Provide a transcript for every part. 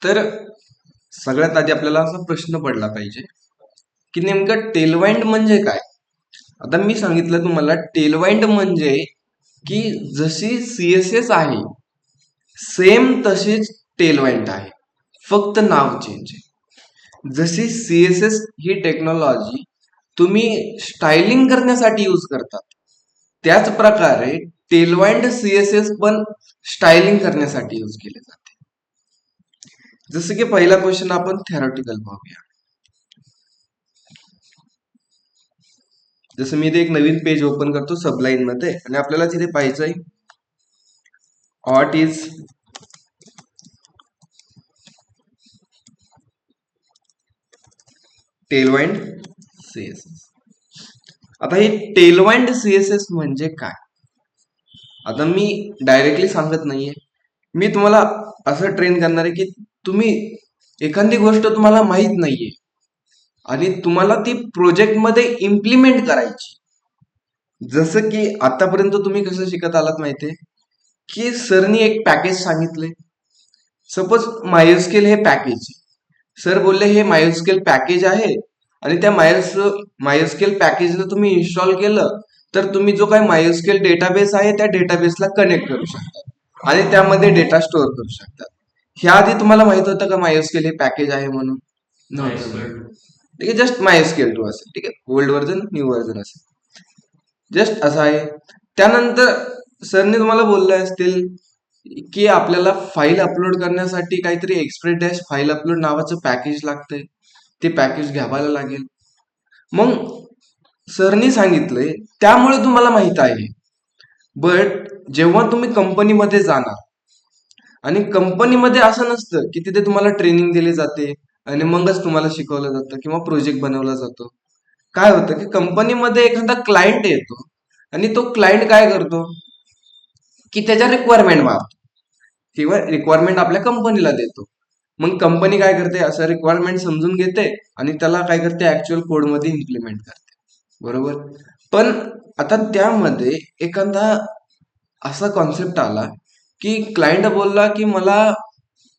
तर सगळ्यात आधी आपल्याला असा प्रश्न पडला पाहिजे की नेमकं टेलवाइंड म्हणजे काय. आता मी सांगितलं तुम्हाला टेलवाइंड म्हणजे की जशी सीएसएस आहे सेम तशीच टेलवाइंड आहे, फक्त नाव चेंज आहे. जशी सीएसएस ही टेक्नॉलॉजी तुम्ही स्टायलिंग करण्यासाठी यूज करतात, त्याच प्रकारे टेलवाइंड सीएसएस पण स्टायलिंग करण्यासाठी यूज केले जाते. जसं की पहिला क्वेश्चन आपण थेरॉटिकल पाहूया. जसं मी इथे एक नवीन पेज ओपन करतो सबलाईन मध्ये आणि आपल्याला तिथे पाहायचंय व्हॉट इज टेलवाइंड सीएसएस. आता ही टेलवाइंड सीएसएस म्हणजे काय, आता मी डायरेक्टली सांगत नाहीये, मी तुम्हाला असं ट्रेन करणार आहे की तुम्ही एखादी गोष्ट तुम्हाला माहित नाहीये आणि तुम्हाला ती प्रोजेक्ट मध्ये इम्प्लिमेंट करायची. जसं की आतापर्यंत तुम्ही कसं शिकत आलात माहितीये की सरनी एक पॅकेज सांगितले, सपोज मायस्केल हे पॅकेज, सर बोलले हे मायस्केल पॅकेज आहे आणि त्या मायस्केल पॅकेजला तुम्ही इन्स्टॉल केलं तर तुम्ही जो काही मायस्केल डेटाबेस आहे त्या डेटाबेसला कनेक्ट करू शकता आणि त्यामध्ये डेटा स्टोअर करू शकतात. ह्या आधी तुम्हाला माहित होतं का मायस्केल हे पॅकेज आहे म्हणून? नव्हतं. ठीक आहे, जस्ट मायस्केल 2 असेल, ठीक आहे, ओल्ड व्हर्जन न्यू व्हर्जन असेल, जस्ट असं आहे. त्यानंतर सरने तुम्हाला बोलले असतील की आपल्याला फाईल अपलोड करण्यासाठी काहीतरी एक्सप्रेस डॅश फाईल अपलोड नावाचं पॅकेज लागतंय, ते पॅकेज घ्यावायला लागेल. मग सरनी सांगितलंय त्यामुळे तुम्हाला माहित आहे. बट जेव्हा तुम्ही कंपनीमध्ये जाणार आणि कंपनीमध्ये असं नसतं की तिथे तुम्हाला ट्रेनिंग दिली जाते आणि मगच तुम्हाला शिकवलं जातं किंवा प्रोजेक्ट बनवला जातो. काय होतं की कंपनीमध्ये एखादा क्लायंट येतो आणि तो क्लायंट काय करतो की त्याच्या रिक्वायरमेंट मागतो किंवा रिक्वायरमेंट आपल्या कंपनीला देतो. मग कंपनी काय करते, असं रिक्वायरमेंट समजून घेते आणि त्याला काय करते, ऍक्च्युअल कोडमध्ये इम्प्लिमेंट करते, बरोबर. पण आता त्यामध्ये एखादा असा कॉन्सेप्ट आला की क्लायंट बोलला की मला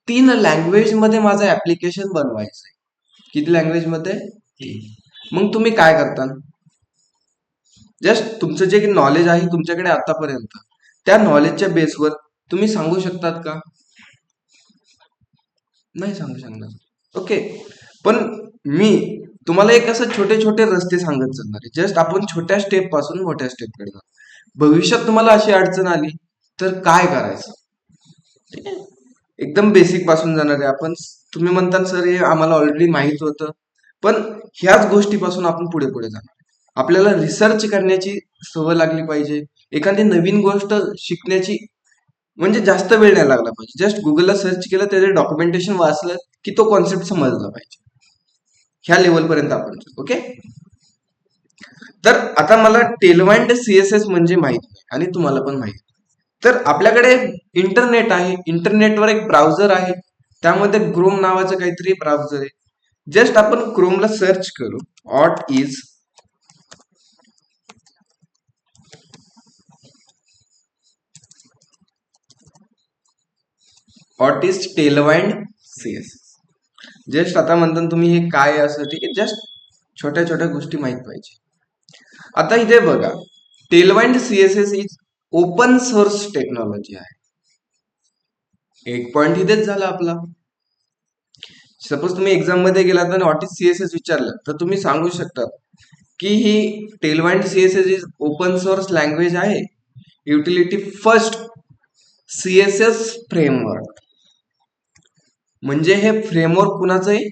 3 लँग्वेज मध्ये माझं ऍप्लिकेशन बनवायचंय. किती लँग्वेज मध्ये? 3. मग तुम्ही काय करता, जस्ट तुमचं जे नॉलेज आहे तुमच्याकडे आतापर्यंत त्या नॉलेजच्या बेसवर तुम्ही सांगू शकतात का? नाही सांगू शकणार. ओके, पण मी तुम्हाला एक असं छोटे छोटे रस्ते सांगत चालणार आहे. जस्ट आपण छोट्या स्टेप पासून मोठ्या स्टेप कडे जाऊ. भविष्यात तुम्हाला अशी अडचण आली तर काय करायचं, ठीक आहे, एकदम बेसिक पासून जाणार आहे आपण. तुम्ही म्हणता सर हे आम्हाला ऑलरेडी माहित होतं, पण ह्याच गोष्टीपासून आपण पुढे पुढे जाणार. आपल्याला रिसर्च करण्याची सवय लागली पाहिजे, एखादी नवीन गोष्ट शिकण्याची म्हणजे जास्त वेळ नाही लागला पाहिजे. जस्ट गुगलला सर्च केलं, त्याचे डॉक्युमेंटेशन वाचलं की तो कॉन्सेप्ट समजला पाहिजे. ह्या लेवल पर्यंत आपण, ओके. तर आता मला टेलवाइंड सीएसएस म्हणजे माहित नाही आणि तुम्हाला पण माहित. तर आपल्याकडे इंटरनेट आहे, इंटरनेटवर एक ब्राउझर आहे, त्यामध्ये क्रोम नावाचं काहीतरी ब्राउझर आहे. जस्ट आपण क्रोमला सर्च करू व्हॉट इज टेलवाइंड सीएसएस. जस्ट आता म्हणता तुम्ही हे काय असं, ठीक आहे, जस्ट छोट्या छोट्या गोष्टी माहित पाहिजे. आता इथे बघा, Tailwind CSS is open source technology आहे. एक पॉइंट इथेच झाला आपला. सपोज तुम्ही एक्झाम मध्ये गेलात आणि व्हॉट इज सीएसएस विचारलं तर तुम्ही सांगू शकता की ही Tailwind CSS is open source language आहे, युटिलिटी फर्स्ट सीएसएस फ्रेमवर्क. म्हणजे हे फ्रेमवर्क कुणाचं आहे?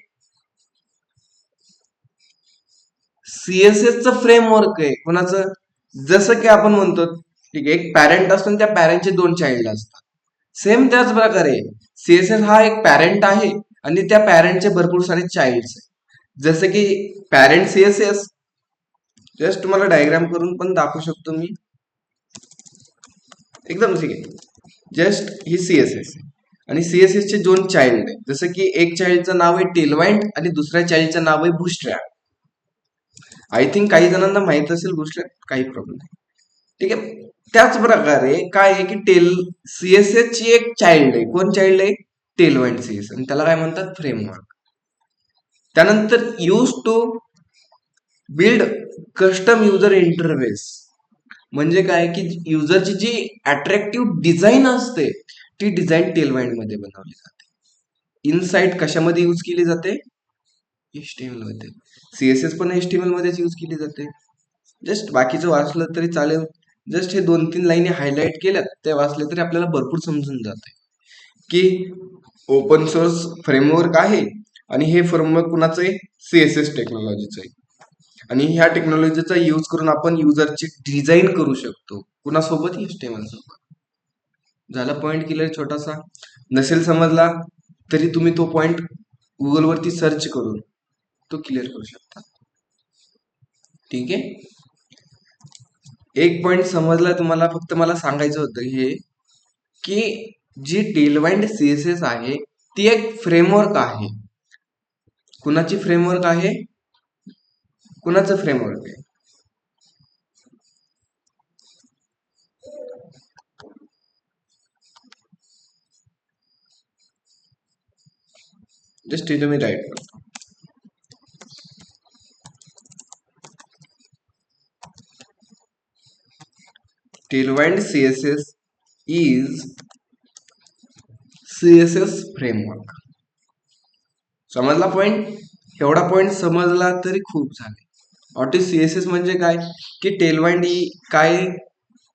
सीएसएस च फ्रेमवर्क आहे. कुणाचं? जसं की आपण म्हणतो, ठीक आहे, एक पॅरेंट असतो आणि त्या पॅरेंटचे 2 चाइल्ड असतात, सेम त्याच प्रकारे सीएसएस हा एक पॅरेंट आहे आणि त्या पॅरेंटचे भरपूर सारे चाइल्ड आहेत. जसं की पॅरेंट सीएसएस, जस्ट तुम्हाला डायग्राम करून पण दाखवू शकतो मी, एकदम ठीक आहे. जस्ट ही सीएसएस आणि सीएसएस चे 2 चाइल्ड आहे. जसं की एक चाइल्डचं नाव आहे टेलवाइंड आणि दुसऱ्या चाइल्डचं नाव आहे बूटस्ट्रॅप. आय थिंक काही जणांना माहित असेल बूटस्ट्रॅप, काही प्रॉब्लेम नाही, ठीक आहे. त्याच प्रकारे काय आहे की सीएसएस ची एक चाइल्ड आहे. कोण चाइल्ड आहे? टेलवाइंड सीएसएस आणि त्याला काय म्हणतात फ्रेमवर्क. त्यानंतर use to build custom user interface म्हणजे काय की युजरची जी अट्रॅक्टिव्ह डिझाईन असते ती डिझाईन टेलवाइंड मध्ये बनवली जाते. इनसाइट कशामध्ये यूज केली जाते? HTML मध्ये. सीएसएस पण HTML मध्येच यूज केली जाते. जस्ट बाकीचं वाचलं तरी चालेल. जस्ट हे 2-3 लाईनी हायलाइट केल्यात ते वाचले तरी आपल्याला भरपूर समजून जाते की ओपन सोर्स फ्रेमवर्क आहे आणि हे फ्रेमवर्क कुणाचं आहे? सीएसएस टेक्नॉलॉजीचं आहे. आणि ह्या टेक्नॉलॉजीचा यूज करून आपण युजरची डिझाईन करू शकतो. कुणासोबत? HTML सोबत. झाला पॉइंट क्लिअर छोटासा. नसेल समजला तरी तुम्ही तो पॉइंट गुगलवरती सर्च करून तो क्लिअर करू शकता. ठीक आहे. एक पॉइंट समजला तुम्हाला, फक्त मला सांगायचं होतं हे की जी टेलवाइंड सीएसएस आहे ती एक फ्रेमवर्क आहे. कुणाची फ्रेमवर्क आहे? कुणाचं फ्रेमवर्क आहे? जस्ट इथे मी राईट करतो. टेलवाइंड सीएसएस इज सीएसएस फ्रेमवर्क. समजला पॉइंट? एवढा पॉइंट समजला तरी खूप झाले. व्हॉट इज सीएसएस म्हणजे काय की टेलवाइंड ही काय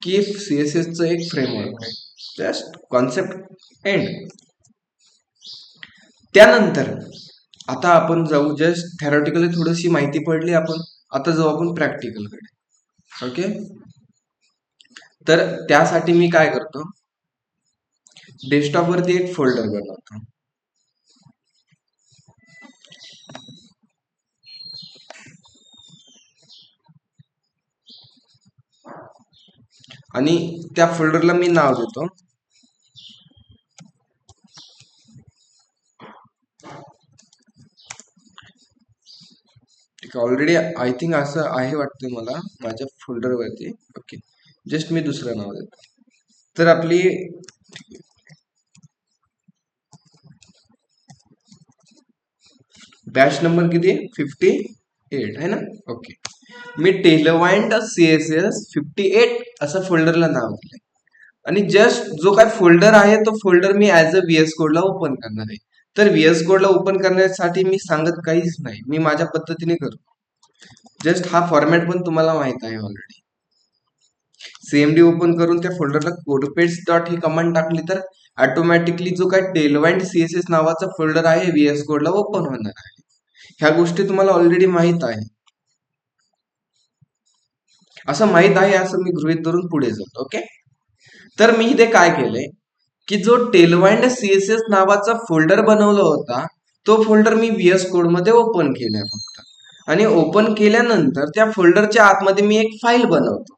की सीएसएसचं एक फ्रेमवर्क आहे. Just concept end. त्यानंतर आता आपण जाऊ, जस्ट थेरॉटिकली थोडीशी माहिती पडली आपण, आता जाऊ आपण प्रॅक्टिकलकडे. ओके. तर त्यासाठी मी काय करतो, डेस्कटॉप वरती एक फोल्डर बनवतो. आणि त्या फोल्डरला मी नाव देतो ठीक आहे. ऑलरेडी आय थिंक असं आहे वाटतं मला माझ्या फोल्डरवरती. ओके. जस्ट मी दुसरं नाव देतो. तर आपली बॅच नंबर किती? 58 आहे ना. ओके. मी टेलवाइंड सीएसएस 58 असं फोल्डरला नाव दिलंय आणि जस्ट जो काय फोल्डर आहे तो folder me as a VS कोडला ओपन करणार आहे. तर VS कोडला ओपन करण्यासाठी मी सांगत काहीच नाही, मी माझ्या पद्धतीने करतो. जस्ट हा फॉर्मॅट पण तुम्हाला माहित आहे ऑलरेडी. CMD ओपन करून त्या फोल्डरला कोडपेट्स डॉट ही कमांड टाकली तर ऑटोमॅटिकली जो काय टेलवाइंड सीएसएस नावाचा फोल्डर आहे VS कोडला ओपन होणार आहे. ह्या गोष्टी तुम्हाला ऑलरेडी माहित आहे. असं माहित आहे असं मी गृहीत धरून पुढे जातो. ओके. तर मी इथे काय केलंय की जो टेलवाइंड सीएसएस नावाचा फोल्डर बनवला होता तो फोल्डर मी VS कोड मध्ये ओपन केलाय फक्त. आणि ओपन केल्यानंतर त्या फोल्डरच्या आतमध्ये मी एक फाईल बनवतो.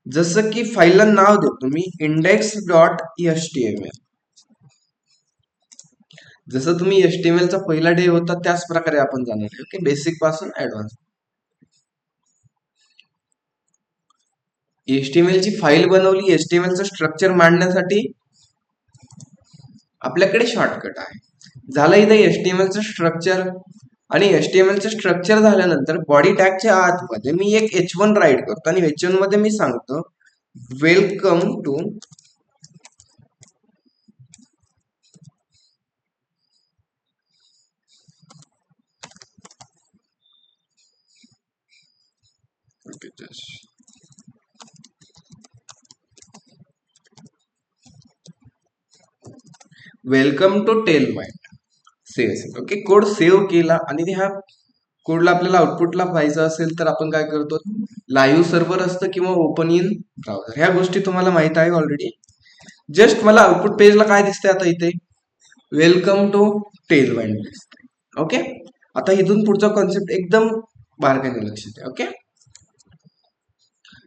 जसं की फाईलला नाव देतो मी index.html. जसं तुम्ही HTML चा पहिला डे होता त्याच प्रकारे आपण जाणार आहे. ओके. बेसिक पासून ऍडव्हान्स. HTML ची फाईल बनवली. HTML चं स्ट्रक्चर मांडण्यासाठी आपल्याकडे शॉर्टकट आहे. झालं इथे HTML चं स्ट्रक्चर. आणि HTML चं स्ट्रक्चर झाल्यानंतर बॉडी टॅगच्या आतमध्ये मी एक H1 राईट करतो आणि H1 मध्ये मी सांगतो welcome to welcome to Tailwind CSS. Okay. Code save केला आणि ह्या कोडला आपल्याला आउटपुटला पाहिजे असेल तर आपण काय करतो, लाईव्ह सर्व्हर असतं किंवा ओपन इन ब्राउझर. ह्या गोष्टी तुम्हाला माहित आहे ऑलरेडी. जस्ट मला आउटपुट पेजला काय दिसतंय आता इथे वेलकम टू टेलवाइंड दिसतंय. ओके. आता इथून पुढचा कॉन्सेप्ट एकदम बारकाईने लक्ष द्या. ओके.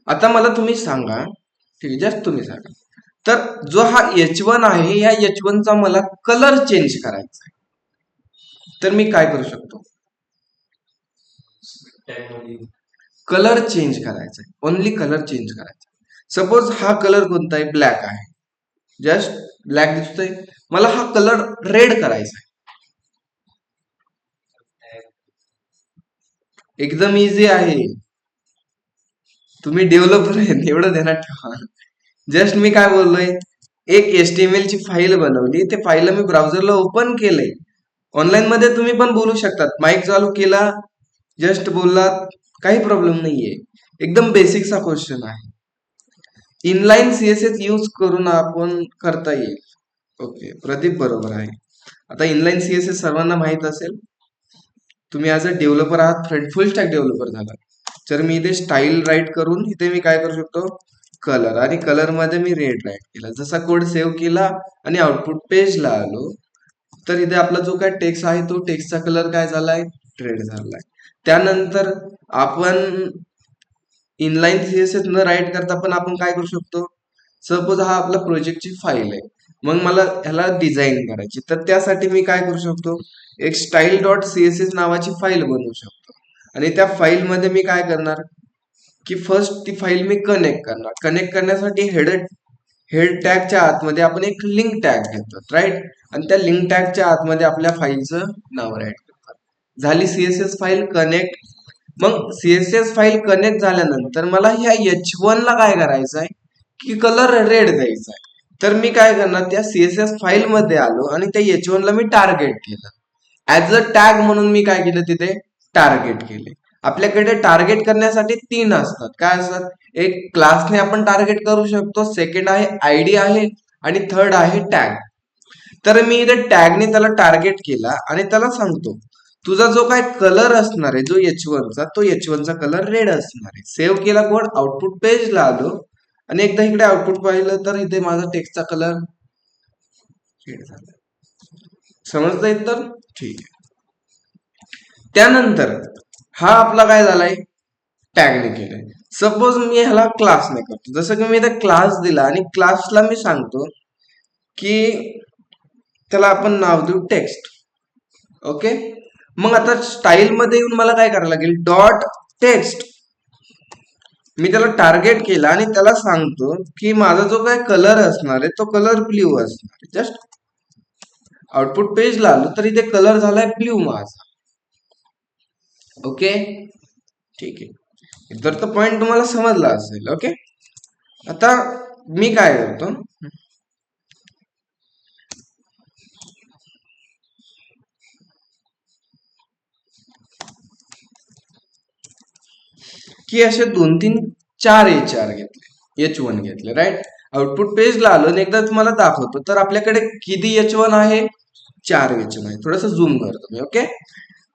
आता मला तुम्ही सांगा, ठीक आहे, जस्ट तुम्ही सांगा, तर जो हा H1 आहे या H1 चा मला कलर चेंज करायचा आहे तर मी काय करू शकतो, कलर चेंज करायचा आहे. ओनली कलर चेंज करायचा. सपोज हा कलर कोणता आहे? ब्लॅक आहे. जस्ट ब्लॅक दिसतोय, मला हा कलर रेड करायचा आहे. एकदम इझी आहे. तुम्ही डेव्हलपर आहे एवढं ध्यानात ठेवा. जस्ट मी काय बोललोय, एक HTML ची फाईल बनवली, ते फाईल मी ब्राउझरला ओपन केलंय. ऑनलाईन मध्ये तुम्ही पण बोलू शकतात, माईक चालू केला, जस्ट बोललात, काही प्रॉब्लेम नाहीये. एकदम बेसिकचा क्वेश्चन आहे. इनलाईन सीएसएस यूज करून आपण करता येईल. ओके, प्रदीप बरोबर आहे. आता इनलाईन सीएसएस सर्वांना माहित असेल. तुम्ही ॲज अ डेव्हलपर आहात, फुल स्टॅक डेव्हलपर झाला, तर मी इथे स्टाईल राईट करून इथे मी काय करू शकतो, कलर, आणि कलर मध्ये मी रेड राईट केला. जसा कोड सेव्ह केला आणि आउटपुट पेजला आलो, तर इथे आपला जो काय टेक्स्ट आहे तो टेक्स्टचा कलर काय झालाय, रेड झालाय. त्यानंतर आपण इनलाईन सीएसएस न राईट करता पण आपण काय करू शकतो, सपोज हा आपला प्रोजेक्टची फाईल आहे, मग मला ह्याला डिझाईन करायची, तर त्यासाठी मी काय करू शकतो, एक स्टाईल डॉट सीएसएस नावाची फाईल बनवू शकतो. आणि त्या फाईल मध्ये मी काय करणार की फर्स्ट ती फाईल मी कनेक्ट करणार. कनेक्ट करण्यासाठी हेड टॅगच्या आतमध्ये आपण एक लिंक टॅग घेतो, राईट, आणि त्या लिंक टॅगच्या आतमध्ये आपल्या फाईलचं नाव राईट करतात. झाली सीएसएस फाईल कनेक्ट. मग सीएसएस फाईल कनेक्ट झाल्यानंतर मला ह्या H1 ला काय करायचं आहे की कलर रेड द्यायचा आहे. तर मी काय करणार, त्या सीएसएस फाईल मध्ये आलो आणि त्या H1 ला मी टार्गेट केलं. ऍज अ टॅग म्हणून मी काय केलं, तिथे टार्गेट केले. आपल्याकडे टार्गेट करण्यासाठी 3 असतात. काय असतात, एक क्लासने आपण टार्गेट करू शकतो, सेकंड आहे आयडी आहे, आणि थर्ड आहे टॅग. तर मी इथे टॅगने त्याला टार्गेट केला आणि त्याला सांगतो तुझा जो काय कलर असणार आहे, जो H1 चा, तो H1 चा कलर रेड असणार आहे. सेव्ह केला कोड, आउटपुट पेजला आलो, आणि एकदा इकडे आउटपुट पाहिलं तर इथे माझा टेक्स्टचा कलर रेड झाला. समजतंय तर ठीक आहे. त्यानंतर हा आपला काय झालाय, टॅगने केलाय. सपोज मी ह्याला क्लासने करतो, जसं की मी इथे क्लास दिला आणि क्लासला मी सांगतो की त्याला आपण नाव देऊ टेक्स्ट. ओके, मग आता स्टाईल मध्ये येऊन मला काय करायला लागेल, डॉट टेक्स्ट. मी त्याला टार्गेट केला आणि त्याला सांगतो की माझा जो काय कलर असणार आहे तो कलर ब्ल्यू असणार आहे. जस्ट आउटपुट पेजला आलो तर इथे कलर झालाय ब्ल्यू माझा. ओके, ठीक आहे. तर तो पॉइंट तुम्हाला समजला असेल. ओके, आता मी काय करतो की असे 2 3 4 HR घेतले, H1 घेतले, राईट. आउटपुट पेजला आलो आणि एकदा तुम्हाला दाखवतो, तर आपल्याकडे किती H1 आहे, 4 H1 आहे. थोडस झूम करतो मी. ओके,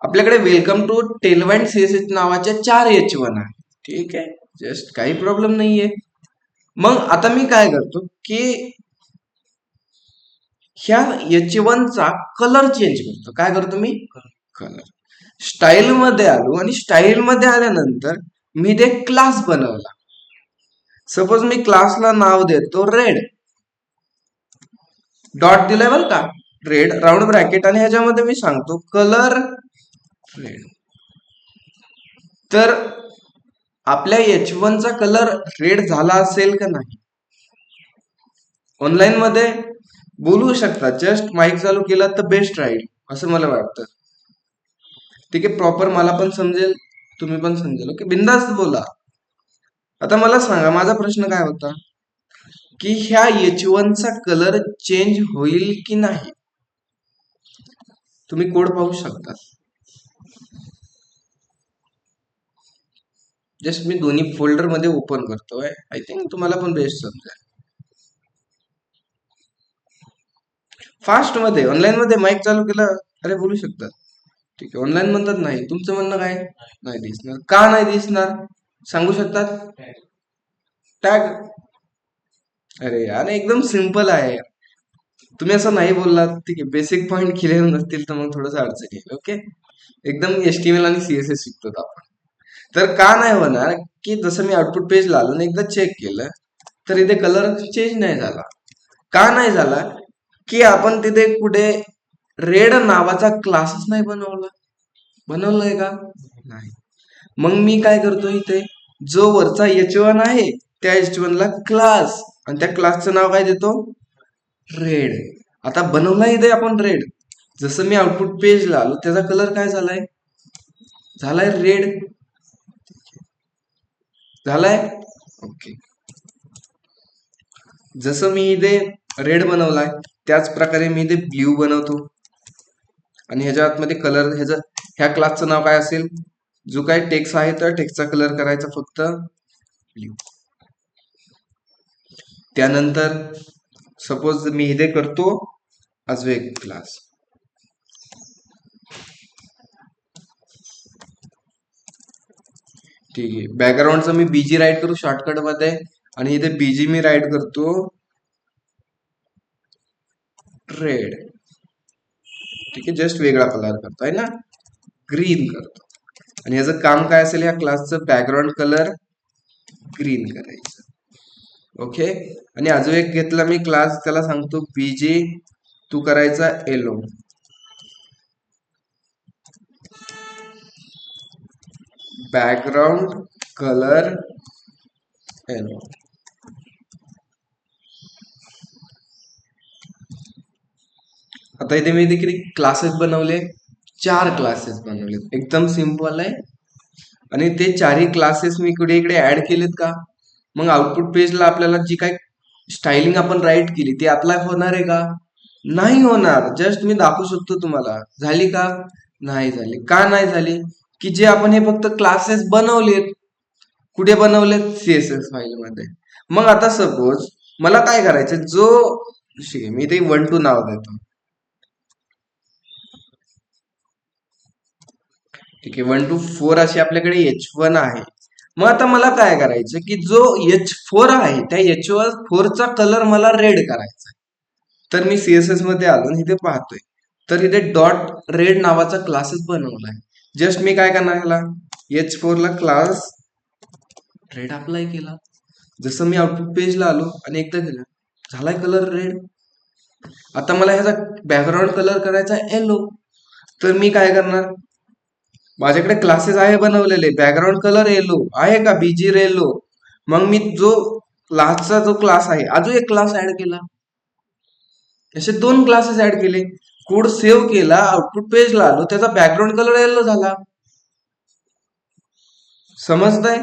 आपल्याकडे वेलकम टू टेलवाइंड सीएसएस नावाच्या 4 H1 आहे. ठीक आहे, जस्ट काही प्रॉब्लेम नाहीये. मग आता मी काय करतो की ह्या H1 चा कलर चेंज करतो. काय करतो मी, कलर. स्टाईल मध्ये आलो आणि स्टाईल मध्ये आल्यानंतर मी ते क्लास बनवला. सपोज मी क्लासला नाव देतो रेड, डॉट दिलाय बरं का, रेड, राऊंड ब्रॅकेट, आणि ह्याच्यामध्ये मी सांगतो कलर रेड. तर आपल्या H1 चा कलर रेड झाला असेल का नाही, ऑनलाईन मध्ये बोलू शकता. जस्ट माईक चालू केला तर बेस्ट राहील असं मला वाटतं. ठीक आहे, प्रॉपर मला पण समजेल, तुम्ही पण समजेल. ओके, बिंदास्त बोला. आता मला सांगा, माझा प्रश्न काय होता की ह्या H1 चा कलर चेंज होईल की नाही. तुम्ही कोड पाहू शकता. जस्ट मी दोन्ही फोल्डर मध्ये ओपन करतोय, आय थिंक तुम्हाला पण बेस्ट समजेल. फास्ट मध्ये, ऑनलाईन मध्ये माईक चालू केला, अरे बोलू शकतात. ठीक आहे, ऑनलाईन म्हणतात नाही, तुमचं म्हणणं काय, नाही दिसणार. का नाही दिसणार सांगू शकतात, टॅग. अरे यार, एकदम सिंपल आहे. तुम्ही असं नाही बोललात, ठीक आहे, बेसिक पॉइंट क्लिअर नसतील तर मग थोडंसं अडचण येईल. ओके, एकदम HTML आणि CSS शिकतो आपण. तर का नाही होणार की जसं मी आउटपुट पेज आलो आणि एकदा चेक केलं तर इथे कलर चेंज नाही झाला. का नाही झाला की आपण तिथे कुठे रेड नावाचा क्लासच नाही बनवलाय का नाही. मग मी काय करतो, इथे जो वरचा H1 आहे त्या H1 ला क्लास, आणि त्या क्लासचं नाव काय देतो, रेड. आता बनवला इथे आपण रेड. जसं मी आउटपुट पेजला आलो त्याचा कलर काय झालाय? झालाय रेड. झालाय. ओके. जसं मी इथे रेड बनवलाय त्याच प्रकारे मी इथे ब्ल्यू बनवतो. आणि ह्याच्या आतमध्ये कलर ह्या क्लासचं नाव काय असेल? जो काय टेक्स्ट आहे तर टेक्स्टचा कलर करायचा फक्त ब्ल्यू. त्यानंतर सपोज मी इथे करतो अजून एक क्लास. ठीक आहे. बॅकग्राऊंडचं मी बीजी राईट करू शॉर्टकट मध्ये आणि इथे बीजी मी राईट करतो रेड. ठीक आहे. जस्ट वेगळा कलर करतो आहे ना, ग्रीन करतो. आणि ह्याचं काम काय असेल? या क्लासचं बॅकग्राऊंड कलर ग्रीन करायचं. ओके. आणि अजून एक घेतला मी क्लास, त्याला सांगतो बीजी तू करायचा येलो. Background colour yellow. आता इथे मी किती क्लासेस बनवले? 4 क्लासेस बनवले. एकदम सिंपल आहे. आणि ते 4ही क्लासेस मी इकडे ऍड केलेत का? मग आउटपुट पेजला आपल्याला जी काही स्टायलिंग आपण राईट केली ती अप्लाय होणार आहे का? नाही होणार. जस्ट मी दाखवू शकतो तुम्हाला. झाली का? नाही झाली. का नाही झाली? की जे आपण हे फक्त क्लासेस बनवलेत. कुठे बनवलेत? CSS फाईल मध्ये. मग आता सपोज मला काय करायचं? मी ते 1 to नाव देतो. ठीक आहे. 1 to 4 अशी आपल्याकडे H1 आहे. मग आता मला काय करायचं की जो H4 आहे त्या H4 चा कलर मला रेड करायचा. तर मी CSS मध्ये आलो आणि इथे पाहतोय तर इथे डॉट रेड नावाचा क्लासेस बनवलाय. जस्ट मी काय करणार याला? H4 ला क्लास रेड अप्लाय केला. जसं मी आउटपुट पेजला आलो आणि एकदा केलं, झालाय कलर रेड. आता मला ह्याचा बॅकग्राऊंड कलर करायचा येलो. तर मी काय करणार? माझ्याकडे क्लासेस आहे बनवलेले, बॅकग्राऊंड कलर येलो आहे का? BG yellow. मग मी जो क्लासचा जो क्लास आहे अजून एक क्लास ऍड केला. असे 2 क्लासेस ऍड केले. कोड सेव्ह केला, आउटपुट पेजला आलो, त्याचा बॅकग्राऊंड कलर येलो झाला. समजतंय?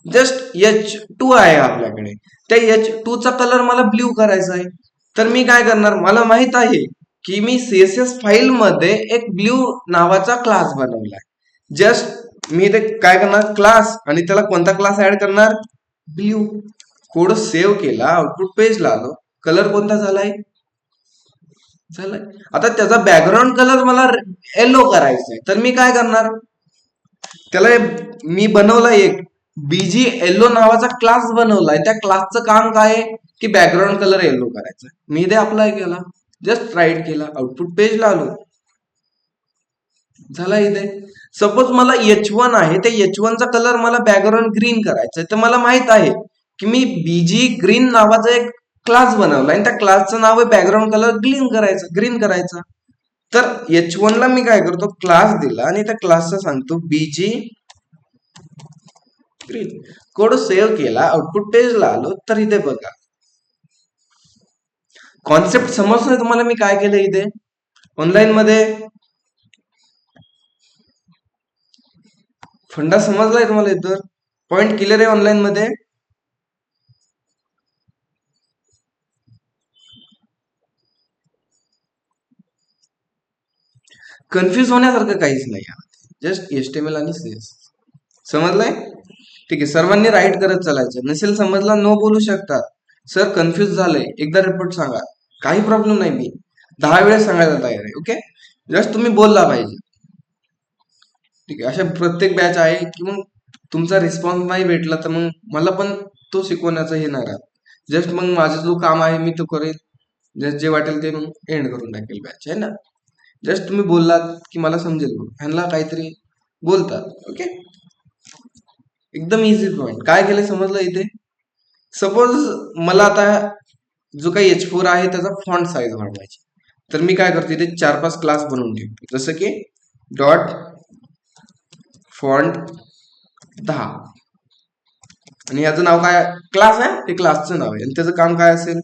जस्ट H2 आहे आपल्याकडे, त्या H2 चा कलर मला ब्ल्यू करायचा आहे. तर मी काय करणार? मला माहित आहे की मी CSS फाईल मध्ये एक ब्ल्यू नावाचा क्लास बनवलाय. जस्ट मी इथे काय करणार? क्लास आणि त्याला कोणता क्लास ऍड करणार? ब्ल्यू. कोड सेव्ह केला, आउटपुट पेजला आलो, कलर कोणता झालाय? झालाय. आता त्याचा बॅकग्राऊंड कलर मला येलो करायचा आहे. तर मी काय करणार? त्याला मी बनवला एक बीजी येलो नावाचा क्लास बनवलाय. त्या क्लासचं काम काय आहे की बॅकग्राऊंड कलर येलो करायचा. मी इथे अप्लाय केला, जस्ट राईट केला, आउटपुट पेजला आलो, झाला. इथे सपोज मला H1 आहे, त्या H1 चा कलर मला बॅकग्राऊंड ग्रीन करायचा. तर मला माहित आहे की मी बीजी ग्रीन नावाचा एक क्लास बनवला आणि त्या क्लासचं नाव आहे बॅकग्राऊंड कलर ग्रीन करायचा. तर H1 ला मी काय करतो? क्लास दिला आणि त्या क्लासचा सांगतो बीजी ग्रीन. कोड सेव्ह केला, आउटपुट पेजला आलो, तर इथे बघा कॉन्सेप्ट समजतोय तुम्हाला मी काय केलं इथे ऑनलाईन मध्ये? फंडा समजलाय तुम्हाला? इतर पॉइंट क्लिअर आहे ऑनलाईन मध्ये? कन्फ्युज होण्यासारखं काहीच नाही. जस्ट HTML आणि CSS समजलाय? ठीक आहे. सर्वांनी राईट करत चालायचं. नसेल समजला नो बोलू शकतात. सर कन्फ्युज झालंय, एकदा रिपोर्ट सांगा, काही प्रॉब्लेम नाही. मी 10 वेळेस सांगायला तयार आहे. ओके. जस्ट तुम्ही बोलला पाहिजे. ठीक आहे. अशा प्रत्येक बॅच आहे की मग तुमचा रिस्पॉन्स नाही भेटला तर मग मला पण तो शिकवण्याचं हे नाही राहत. जस्ट मग माझं जो काम आहे मी तो करेल. जस्ट जे वाटेल ते मग एंड करून टाकेल बॅच, आहे ना. जस्ट तुम्ही बोललात की मला समजेल, ह्यांना काहीतरी बोलतात. ओके. एकदम इझी पॉइंट. काय केलं समजलं इथे? सपोज मला आता जो काही H4 आहे त्याचा फॉन्ट साईज वाढवायची. तर मी काय करतो? इथे 4-5 क्लास बनवून ठेवतो. जसं की डॉट फॉन्ट 10 आणि याचं नाव काय? क्लास आहे, ते क्लासचं नाव आहे. आणि त्याचं काम काय असेल?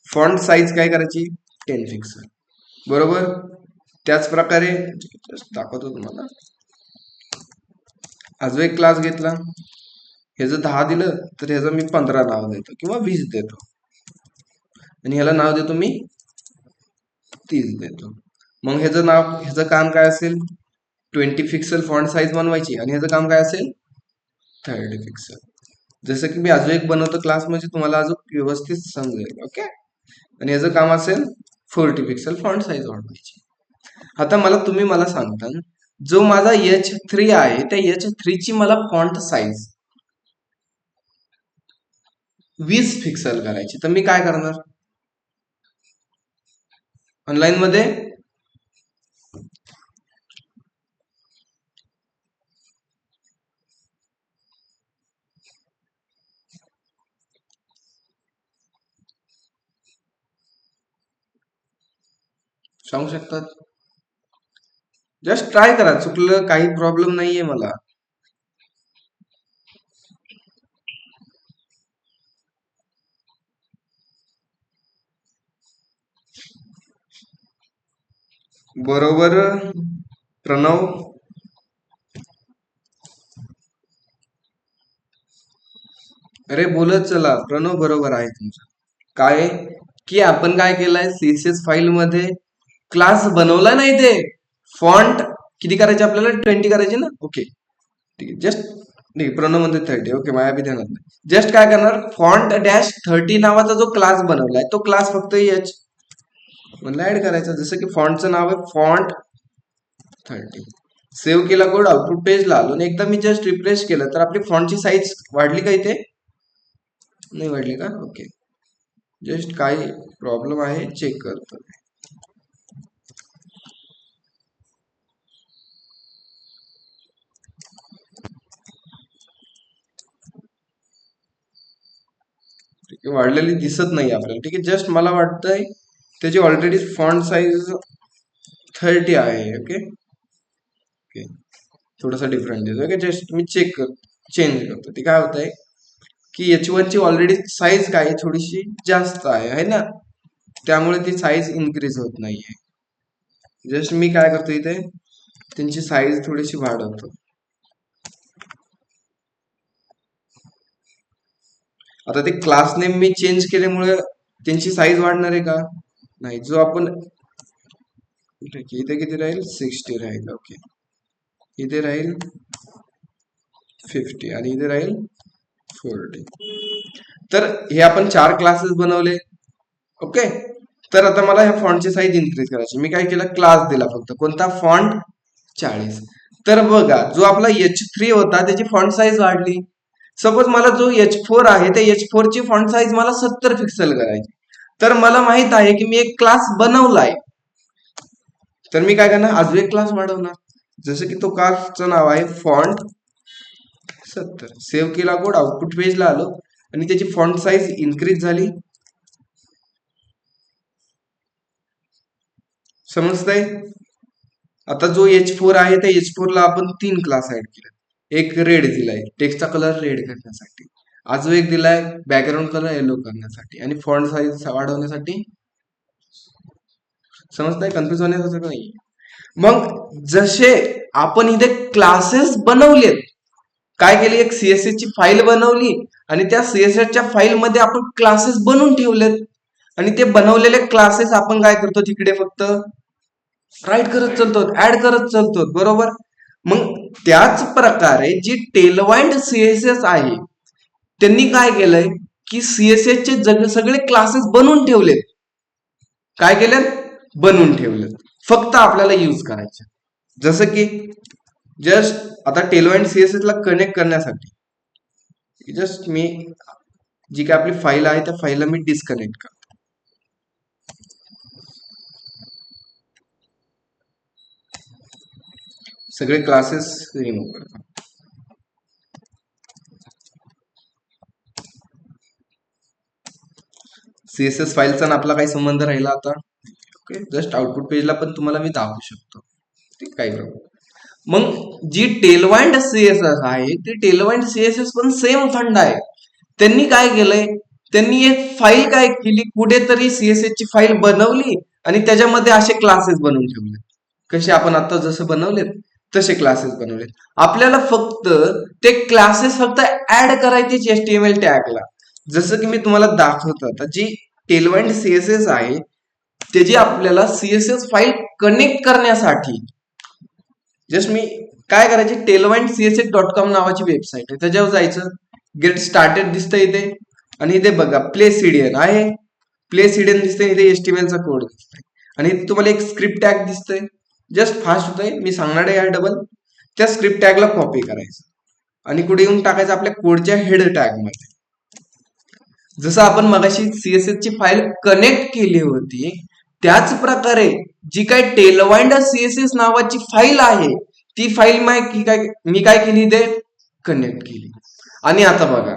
फॉन्ट साईज काय करायची 10 पिक्सल, बरोबर. त्याच प्रकारे दाखवतो तुम्हाला. अजून एक क्लास घेतला, ह्याचं 10 दिलं तर ह्याचं मी 15 नाव देतो किंवा 20 देतो, आणि ह्याला नाव देतो मी 30 देतो. मग ह्याचं काम काय असेल, 20 पिक्सल फॉन्ट साईज बनवायची, आणि ह्याचं काम काय असेल 30 पिक्सल. जसं की मी अजून एक बनवतो क्लास, म्हणजे तुम्हाला अजून व्यवस्थित समजेल. ओके. आणि ह्याचं काम असेल 40 पिक्सल फॉन्ट साईज वाढवायची. आता तुम्ही मला सांगता, जो माझा H3 आहे त्या H3 ची मला फॉन्ट साईज 20 पिक्सल करायची, तर मी काय करणार ऑनलाईन मध्ये? सांगू शकतात? जस्ट ट्राय करा, चुकलं काही प्रॉब्लेम नाहीये मला. बरोबर प्रणव. अरे बोलत चला प्रणव, बरोबर आहे तुमचं. काय की आपण काय केलंय, सीएसएस फाईल मध्ये क्लास बनवला नाही, ते फॉन्ट किती करायचे आपल्याला 20 करायचे ना. ओके ठीक आहे. जस्ट ठीक, प्रणव मध्ये 30. ओके, माझ्या बी ध्यानात नाही. जस्ट काय करणार, फॉन्ट डॅश 30 नावाचा जो क्लास बनवलाय तो क्लास फक्त एच मला ऍड करायचा. जसं की फॉन्टचं नाव आहे फॉन्ट 30. सेव्ह केला कोड, आउटपुट पेजला आलो, आणि एकदा मी जस्ट रिफ्रेश केलं तर आपली फॉन्टची साईज वाढली का? इथे नाही वाढली का? ओके, जस्ट काही प्रॉब्लेम आहे चेक करतो. ठीक आहे, वाढलेली दिसत नाही आपल्याला. ठीक आहे, जस्ट मला वाटतंय त्याची ऑलरेडी फॉन्ट साईज 30 आहे. ओके ओके, थोडासा डिफरंट दिसतो. ओके, जस्ट मी चेंज करतो. ते काय होत आहे की H1 ची ऑलरेडी साईज काय थोडीशी जास्त आहे ना, त्यामुळे ती साईज इन्क्रीज होत नाहीये. जस्ट मी काय करतो, इथे त्यांची साईज थोडीशी वाढवतो. आता ते क्लास नेम मी चेंज केल्यामुळे त्यांची साईज वाढणार आहे का? नाही. जो आपण इथे किती राहील, 60 राहील. ओके, इथे राहील 50 आणि इथे राहील 40. तर हे आपण 4 क्लासेस बनवले. ओके, तर आता मला ह्या फॉन्टची साईज इन्क्रीज करायची. मी काय केलं, क्लास दिला फक्त, कोणता, फॉन्ट 40. तर बघा, जो आपला H3 होता त्याची फॉन्ट साईज वाढली. सपोज मला जो H4 आहे त्या H4 ची फॉन्ट साईज मला 70 पिक्सल करायची. तर मला माहित आहे की मी एक क्लास बनवलाय, तर मी काय करणार, अजून एक क्लास वाढवणार. जसं की तो क्लासचं नाव आहे फॉन्ट 70. सेव्ह केला कोड, आउटपुट पेजला आलो, आणि त्याची फॉन्ट साईज इन्क्रीज झाली. समजतंय? आता जो H4 आहे त्या H4 ला आपण 3 क्लास ऍड केले. एक रेड दिलाय, टेक्स्टचा कलर रेड करण्यासाठी. अजून एक दिलाय बॅकग्राऊंड कलर येलो करण्यासाठी, आणि फॉन्ट साईज वाढवण्यासाठी. समजतंय? कन्फ्युज होण्यासारखं नाही. मग जसे आपण इथे क्लासेस बनवलेत, काय केले, एक सीएसएस ची फाईल बनवली, आणि त्या सीएसएस च्या फाईल मध्ये आपण क्लासेस बनवून ठेवलेत, आणि ते बनवलेले क्लासेस आपण काय करतो, तिकडे फक्त राईट करत चालतो, ऍड करत चालतो, बरोबर. मग त्याच प्रकारे जी टेलवाइंड सीएसएस आहे त्यांनी काय केलंय की सीएसएस चे सगळे क्लासेस बनवून ठेवलेत. काय केलेत, बनवून ठेवलेत, फक्त आपल्याला यूज करायचे. जसं की जस्ट आता टेलवाइंड सीएसएस ला कनेक्ट करण्यासाठी जस्ट मी जी काय आपली फाईल आहे त्या फाईलला मी डिस्कनेक्ट करतो. सगळे क्लासेस रिमूव्ह करतो. सीएसएस फाईलचा आपला काही संबंध राहिला आता. ओके, जस्ट आउटपुट पेजला पण तुम्हाला मी दाखवू शकतो. ठीक, काही प्रॉब्लेम. मग जी टेलवाइंड सीएसएस आहे ती टेलवाइंड सीएसएस पण सेम फंड आहे. त्यांनी काय केलंय, त्यांनी एक फाईल काय केली, कुठेतरी सीएसएस ची फाईल बनवली आणि त्याच्यामध्ये असे क्लासेस बनवून ठेवले. कसे आपण आता जसं बनवलेत तसे क्लासेस बनवलेत. आपल्याला फक्त ते क्लासेस फक्त ऍड करायचे HTML टॅगला. जसं की मी तुम्हाला दाखवतो आता, जी टेलवाइंड सीएसएस आहे त्याची आपल्याला सीएसएस फाईल कनेक्ट करण्यासाठी जस्ट मी काय करायचे, tailwindcss.com नावाची वेबसाईट आहे, त्याच्यावर जायचं. गेट स्टार्टेड दिसतंय इथे आणि इथे बघा प्ले सीडीएन आहे. प्ले सीडीएन दिसतंय, इथे HTML चा कोड दिसतोय आणि इथे तुम्हाला एक स्क्रिप्ट टॅग दिसतंय. जस्ट फास्ट होतंय, मी सांगणार आहे डबल. त्या स्क्रिप्ट टॅगला कॉपी करायचं आणि कुठे येऊन टाकायचं आपल्या कोडच्या हेड टॅग मध्ये. जसं आपण मगाशी सीएसएस ची फाईल कनेक्ट केली होती त्याच प्रकारे जी काय टेलवाइंड सीएसएस नावाची फाईल आहे ती फाईल मी काय केली, ते कनेक्ट केली. आणि आता बघा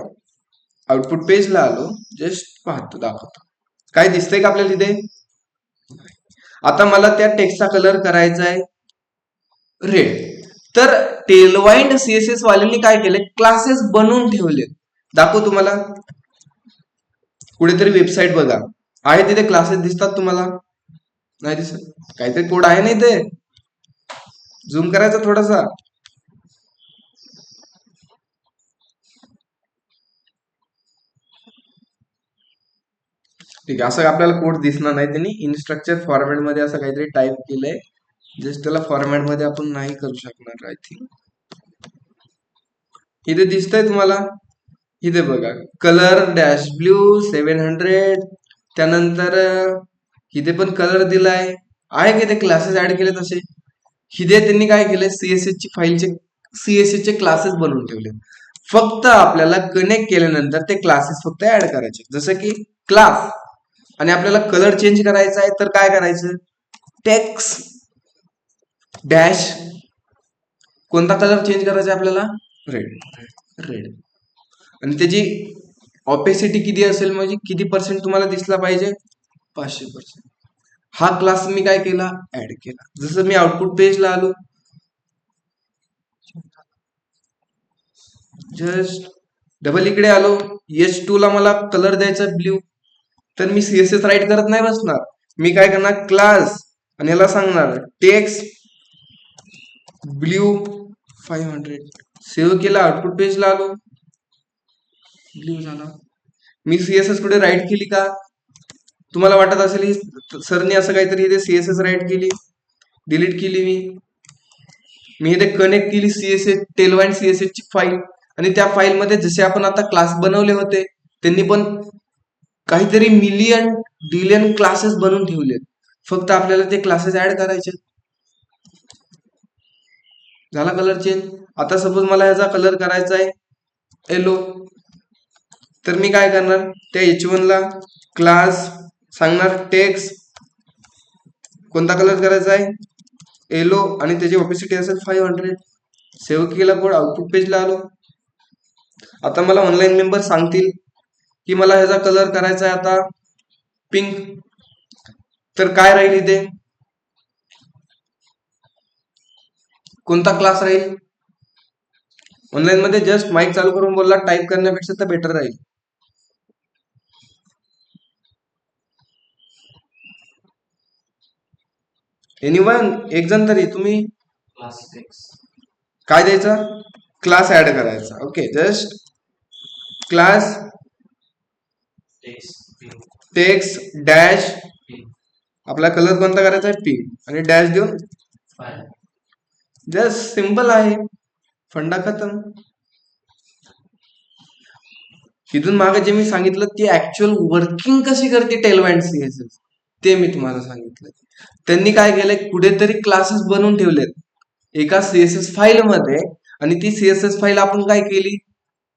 आउटपुट पेजला आलो, जस्ट पाहतो दाखवतो काय दिसतंय का आपल्याला इथे. आता मला त्या टेक्स्टचा कलर करायचा आहे रेड. तर टेलवाइंड सीएसएस वाल्यांनी काय केले, क्लासेस बनवून ठेवले. दाखवू तुम्हाला, कुठेतरी वेबसाईट बघा आहे, तिथे क्लासेस दिसतात तुम्हाला, नाही दिसत? काहीतरी कोड आहे ना इथे, झूम करायचा थोडासा. ठीक आहे, असं आपल्याला कोड दिसणार नाही. त्यांनी इनस्ट्रक्चर फॉर्मॅट मध्ये असं काहीतरी टाईप केलंय, जस्ट त्याला फॉर्मॅट मध्ये आपण नाही करू शकणार आय थिंक. इथे दिसतंय तुम्हाला, इथे बघा कलर डॅश ब्ल्यू 700. त्यानंतर इथे पण कलर दिलाय, आहे की ते क्लासेस ऍड केले तसे. इथे त्यांनी काय केलंय, सीएसएस ची फाईलचे सीएसएस चे क्लासेस बनवून ठेवले. फक्त आपल्याला कनेक्ट केल्यानंतर ते क्लासेस फक्त ऍड करायचे. जसं की क्लास आणि आपल्याला कलर चेंज करायचा आहे तर काय करायचं, टेक्स्ट डॅश कोणता कलर चेंज करायचा आहे आपल्याला, रेड. रेड आणि त्याची ऑपेसिटी किती असेल, म्हणजे किती पर्सेंट तुम्हाला दिसला पाहिजे, 500%. हा क्लास मी काय केला, ऍड केला. जसं मी आउटपुट पेजला आलो, जस्ट डबल इकडे आलो, H2 ला मला कलर द्यायचा ब्ल्यू. तर मी सीएसएस राईट करत नाही बसणार, मी काय करणार, क्लास आणि याला सांगणार टेक्स्ट ब्ल्यू 500. सेव्ह केला, आउटपुट पेजला आलो, ब्ल्यू झाला. मी सीएसएस कुठे राईट केली का, तुम्हाला वाटत असेल सरने असं काहीतरी इथे सीएसएस राईट केली, डिलीट केली. मी इथे कनेक्ट केली सीएसएस टेलवाइंड सीएसएस ची फाईल आणि त्या फाईल मध्ये जसे आपण आता क्लास बनवले होते त्यांनी पण काहीतरी मिलियन बिलियन क्लासेस बनवून ठेवलेत. फक्त आपल्याला ते क्लासेस ऍड करायचे. झाला कलर चेंज. आता सपोज मला ह्याचा कलर करायचा आहे येलो, तर मी काय करणार, त्या H1 ला क्लास सांगणार टेक्स्ट कोणता कलर करायचा आहे, येलो आणि त्याची ऑपेसिटी असेल 500. सेव्ह केला कोड, आउटपुट पेजला आलो. आता मला ऑनलाईन मेंबर सांगतील की मला ह्याचा कलर करायचा आहे आता पिंक, तर काय राहील इथे, कोणता क्लास राहील. ऑनलाईन मध्ये जस्ट माईक चालू करून बोलला, टाईप करण्यापेक्षा तर बेटर राहील. एनीवन, एक जण तरी, तुम्ही काय द्यायचा, क्लास ऍड करायचा. Okay, just class text dash आपला कलर कोणता करायचा आहे, पिंक, आणि डॅश देऊन जस्ट सिंपल आहे, फंडा खतम. इथून मागे जे मी सांगितलं ती ऍक्च्युअल वर्किंग कशी करते टेलवाइंड सीएसएस ते मी तुम्हाला सांगितलं. त्यांनी काय केलंय, कुठेतरी क्लासेस बनवून ठेवलेत एका सीएसएस फाईल मध्ये आणि ती सीएसएस फाईल आपण काय केली,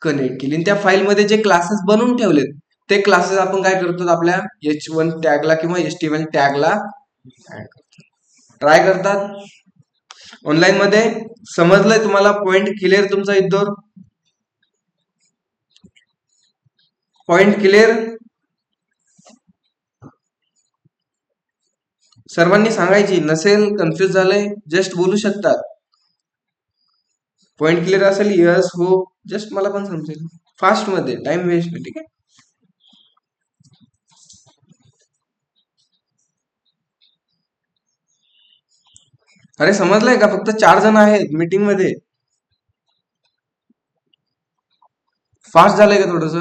कनेक्ट केली. त्या फाईल मध्ये जे क्लासेस बनवून ठेवलेत ते क्लासेस आपण काय करतो, आपल्या H1 टॅगला किंवा HTML टॅगला ट्राय करतात. ऑनलाईन मध्ये समजलंय तुम्हाला, पॉइंट क्लिअर तुमचा इथं, पॉइंट क्लिअर सर्वांनी सांगायची. नसेल कन्फ्युज झालंय जस्ट बोलू शकतात. पॉइंट क्लिअर असेल यस हो, जस्ट मला पण समजेल फास्ट मध्ये, टाइम वेस्ट नाही. ठीक आहे. अरे समजलंय का? फक्त 4 जण आहेत मीटिंग मध्ये. फास्ट झालंय का थोडस?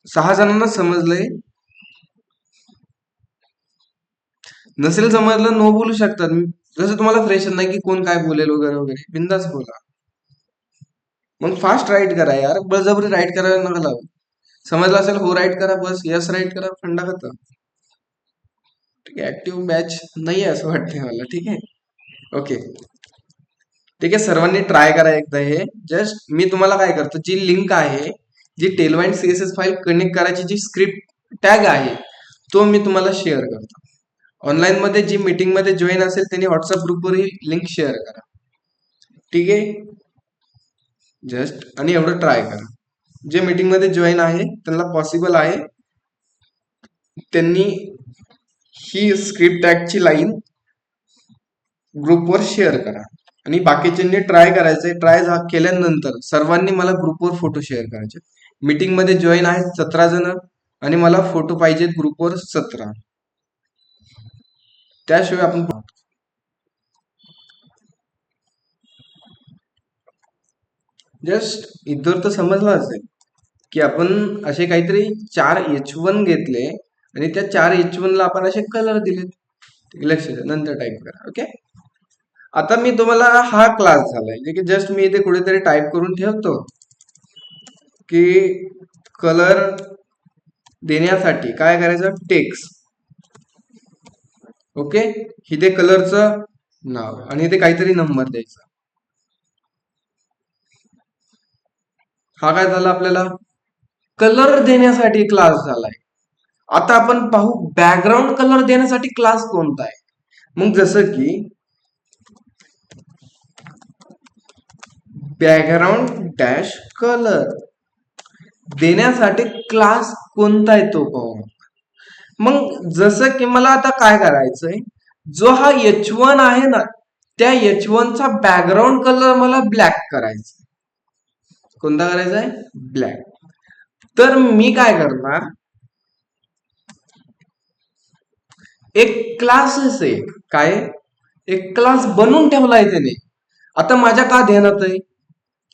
6 जणांना समजलंय. नसेल समजलं नो बोलू शकतात. जसं तुम्हाला फ्रेश नाही की कोण काय बोलेल वगैरे वगैरे, बिंदास बोला. मग फास्ट राईट करा यार, बळजबरी राईट करायला नका लावू. समजलं असेल हो राईट करा, बस यस राईट करा, फंडा खतम. ठीक आहे, ऍक्टिव्ह बॅच नाही आहे असं वाटतंय मला. ठीक आहे, ओके. ठीक आहे, सर्वांनी ट्राय करा एकदा हे. जस्ट मी तुम्हाला काय करतो, जी लिंक आहे, जी टेलवाइंड सीएसएस फाईल कनेक्ट करायची जी स्क्रिप्ट टॅग आहे, तो मी तुम्हाला शेअर करतो. ऑनलाईन मध्ये जी मीटिंग मध्ये जॉईन असेल त्यांनी व्हॉट्सअप ग्रुपवर ही लिंक शेअर करा. ठीक आहे, जस्ट आणि एवढं ट्राय करा. जे मीटिंग मध्ये जॉईन आहे त्यांना पॉसिबल आहे त्यांनी ही स्क्रिप्ट टॅगची लाईन ग्रुपवर शेअर करा. आणि बाकीच्यांनी ट्राय करायचंय. ट्राय केल्यानंतर सर्वांनी मला ग्रुपवर फोटो शेअर करायचे. मीटिंग मध्ये जॉईन आहेत 17 जण आणि मला फोटो पाहिजेत ग्रुपवर 17. त्याशिवाय आपण जस्ट इतर तर समजलं असेल की आपण असे काहीतरी 4H1 घेतले आणि त्या 4H1 ला आपण असे कलर दिले. लक्ष द्या, नंतर टाईप करा. ओके, आता मी तुम्हाला हा क्लास झालाय जे की जस्ट मी इथे कुठेतरी टाईप करून ठेवतो की कलर देण्यासाठी काय करायचं, टेक्स्ट. ओके, इथे कलरचं नाव आणि इथे काहीतरी नंबर द्यायचा. हा काय झाला, आपल्याला कलर देण्यासाठी क्लास झालाय. आता आपण पाहू बॅकग्राऊंड कलर देण्यासाठी क्लास कोणता आहे. मग जसं की बॅकग्राऊंड डॅश कलर देण्यासाठी क्लास कोणता आहे तो पाहू. मग जसं की मला आता काय करायचंय, जो हा H1 आहे ना, त्या H1 चा बॅकग्राऊंड कलर मला ब्लॅक करायचा. कोणता करायचा आहे, ब्लॅक. तर मी काय करणार, एक क्लासेस आहे, काय एक क्लास बनवून ठेवलाय त्याने. आता माझ्या का ध्यानात आहे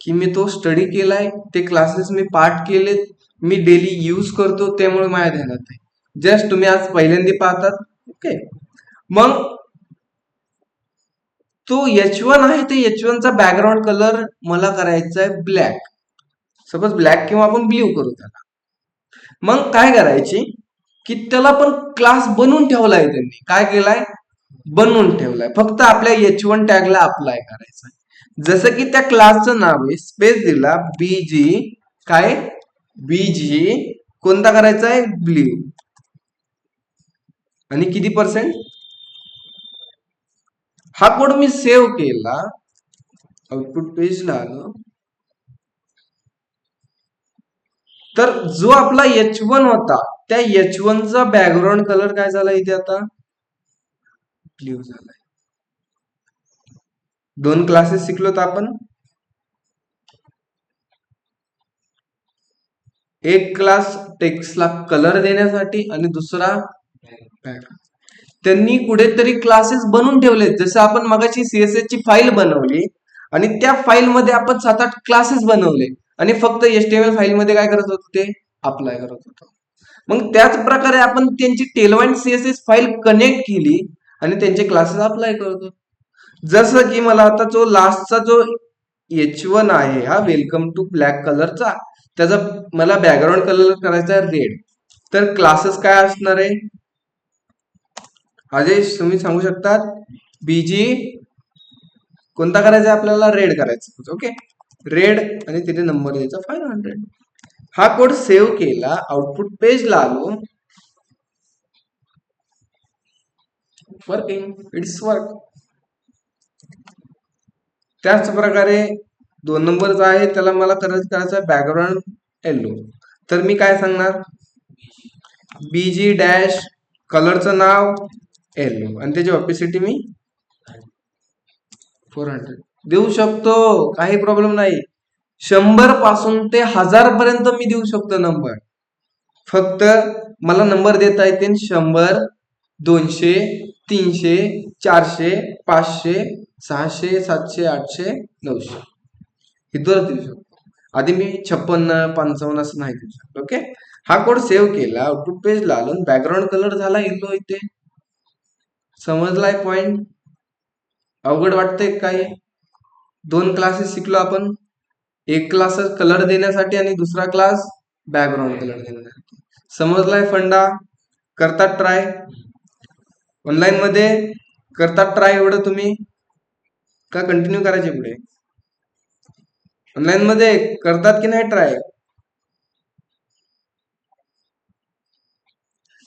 की मी तो स्टडी केलाय, ते क्लासेस मी पाठ केलेत, मी डेली यूज करतो, त्यामुळे माझ्या ध्यानात आहे. जस्ट तुम्ही आज पहिल्यांदा पाहतात. ओके, मग तो H1 आहे, ते H1 चा बॅकग्राऊंड कलर मला करायचा आहे ब्लॅक. सपोज ब्लॅक किंवा आपण ब्ल्यू करू त्याला. मग काय करायची की त्याला पण क्लास बनवून ठेवलाय त्यांनी. काय केलाय, बनवून ठेवलाय. फक्त आपल्या H1 टॅगला अप्लाय करायचं. जसं की त्या क्लासचं नाव आहे, स्पेस दिला, बीजी काय, बीजी कोणता करायचा आहे, ब्ल्यू. आणि किती पर्सेंट. हा कोड मी सेव्ह केला, आउटपुट पेजला आलो. तर जो आपला H1 होता, त्या H1 चा बॅकग्राऊंड कलर काय झाला इथे आता, ब्ल्यू झालाय. 2 क्लासेस शिकलोत आपण. एक क्लास टेक्स्टला कलर देण्यासाठी आणि दुसरा त्यांनी कुठेतरी क्लासेस बनवून ठेवले. जसं आपण मगाशी सीएसएस ची फाईल बनवली आणि त्या फाईल मध्ये आपण 7-8 क्लासेस बनवले आणि फक्त HTML फाईल मध्ये काय करत होतो, ते अप्लाय करत होतो. मग त्याच प्रकारे आपण त्यांची टेलवाइंड सीएसएस फाईल कनेक्ट केली आणि त्यांचे क्लासेस अप्लाय करतो. जसं की मला आता जो लास्टचा जो H1 आहे, हा वेलकम टू ब्लॅक कलरचा, त्याचा मला बॅकग्राऊंड कलर करायचा आहे रेड. तर क्लासेस काय असणार आहे, आदेश तुम्ही सांगू शकतात. बीजी कोणता करायचा आपल्याला, रेड करायचा. ओके, रेड आणि तिथे नंबर द्यायचा 500. हा कोड सेव्ह केला, आउटपुट पेजला आलो. Working, it's work. त्याच प्रकारे 2 नंबरचा आहे, त्याला मला करायचा बॅकग्राऊंड येलो. तर मी काय सांगणार, बीजी डॅश कलरचं नाव येलो आणि त्याची ऑपेसिटी मी 400 देऊ शकतो, काही प्रॉब्लेम नाही. 100 पासून ते 1000 पर्यंत मी देऊ शकतो नंबर. फक्त मला नंबर देता येतील 100, 200, 300, 400, 500, 600, 700, 800, 900 इथवर देऊ शकतो. आधी मी 56, 55 असं नाही देऊ शकतो. ओके, हा कोड सेव्ह केला, आउटपुट पेजला आलो, बॅकग्राऊंड कलर झाला येलो इथे. समजलाय पॉइंट? अवघड वाटतंय काय? 2 क्लासेस शिकलो आपण, एक क्लास कलर देण्यासाठी आणि दुसरा क्लास बॅकग्राऊंड कलर देण्यासाठी. समजलाय फंडा? करतात ट्राय ऑनलाईन मध्ये, करतात ट्राय एवढं तुम्ही का कंटिन्यू करायचे पुढे? ऑनलाईन मध्ये करतात की नाही ट्राय?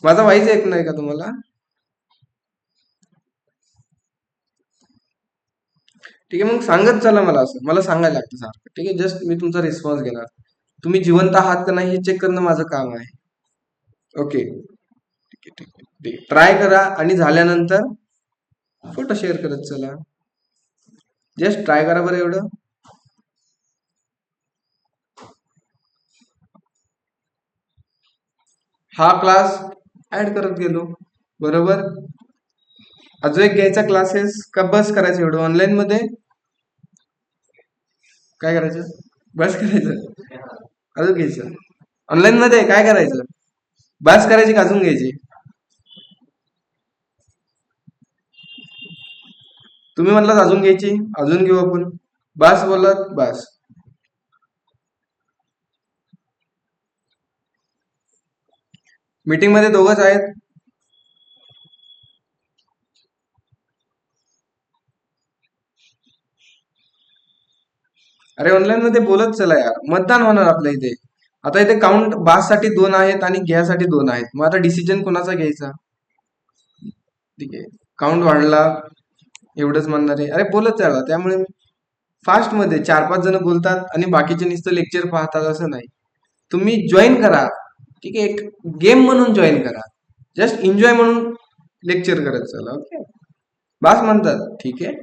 माझा व्हायचं ऐक नाही का तुम्हाला? ठीक आहे, मग सांगत चला मला, असं मला सांगायला लागतं सारखं. ठीक आहे, जस्ट मी तुमचा रिस्पॉन्स घेणार. तुम्ही जिवंत आहात का नाही हे चेक करणं माझं काम आहे. ओके, ठीक आहे, ठीक आहे, ठीक आहे. ट्राय करा आणि झाल्यानंतर फोटो शेअर करत चला. जस्ट ट्राय करा बरं एवढं. हा क्लास ऍड करत गेलो, बरोबर. अजून एक घ्यायचा क्लासेस का बस करायचं एवढं? ऑनलाईन मध्ये काय करायचं? बस करायचं, अजून घ्यायचं. ऑनलाईन मध्ये काय करायचं? बस करायची का अजून घ्यायची? तुम्ही म्हणलात अजून घ्यायची, अजून घेऊ आपण. बस बोलत बस. मीटिंग मध्ये दोघंच आहेत. अरे ऑनलाईन मध्ये बोलत चला यार, मतदान होणार आपल्या इथे. आता इथे काउंट बास साठी 2 आहेत आणि घ्यासाठी 2 आहेत. मग आता डिसिजन कोणाचा घ्यायचा? ठीक आहे, काउंट वाढला एवढंच म्हणणार आहे. अरे बोलत चला, त्यामुळे फास्ट मध्ये 4-5 जण बोलतात आणि बाकीचे नुसतं लेक्चर पाहतात असं नाही. तुम्ही जॉईन करा, ठीक आहे, एक गेम म्हणून जॉईन करा, जस्ट एन्जॉय म्हणून लेक्चर करत चला. ओके, बास म्हणतात, ठीक आहे.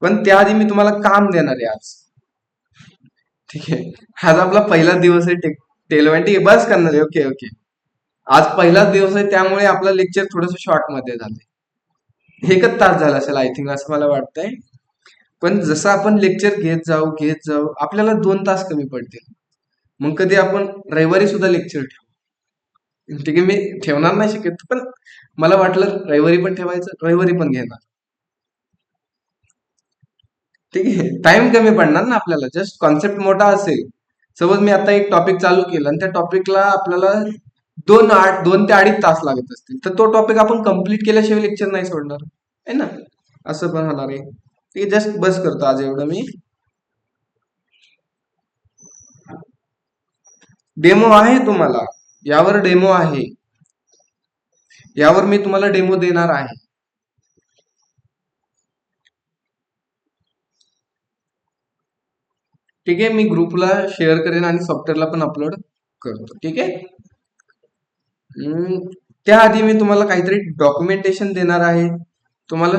पण त्याआधी मी तुम्हाला काम देणार आहे आज. ठीक आहे, आज आपला पहिला दिवस आहे टेलवाइन. ठीक आहे, बस करणार आहे. ओके ओके, आज पहिलाच दिवस आहे, त्यामुळे आपलं लेक्चर थोडस शॉर्ट मध्ये झालंय. 1च तास झाला असेल आय थिंक, असं मला वाटतंय. पण जसं आपण लेक्चर घेत जाऊ आपल्याला 2 तास कमी पडतील. मग कधी आपण रविवारी सुद्धा लेक्चर ठेवू. ठीक आहे, मी ठेवणार नाही शक्यतो, पण मला वाटलं रविवारी पण ठेवायचं, रविवारी पण घेणार. ठीक आहे, टाइम कमी पडणार ना आपल्याला. जस्ट कॉन्सेप्ट मोठा असेल. सपोज मी आता एक टॉपिक चालू केलं आणि त्या टॉपिकला आपल्याला 2 ते 2.5 तास लागत असतील, तर तो टॉपिक आपण कम्प्लीट केल्याशिवाय लेक्चर नाही सोडणार आहे ना. असं पण होणार आहे. ठीक आहे, जस्ट बस करतो आज एवढं मी. डेमो आहे तुम्हाला, यावर डेमो आहे, यावर मी तुम्हाला डेमो देणार आहे. ठीक आहे, मी ग्रुपला शेअर करेन आणि सॉफ्टवेअरला पण अपलोड करतो. ठीक आहे. त्याआधी मी तुम्हाला काहीतरी डॉक्युमेंटेशन देणार आहे. तुम्हाला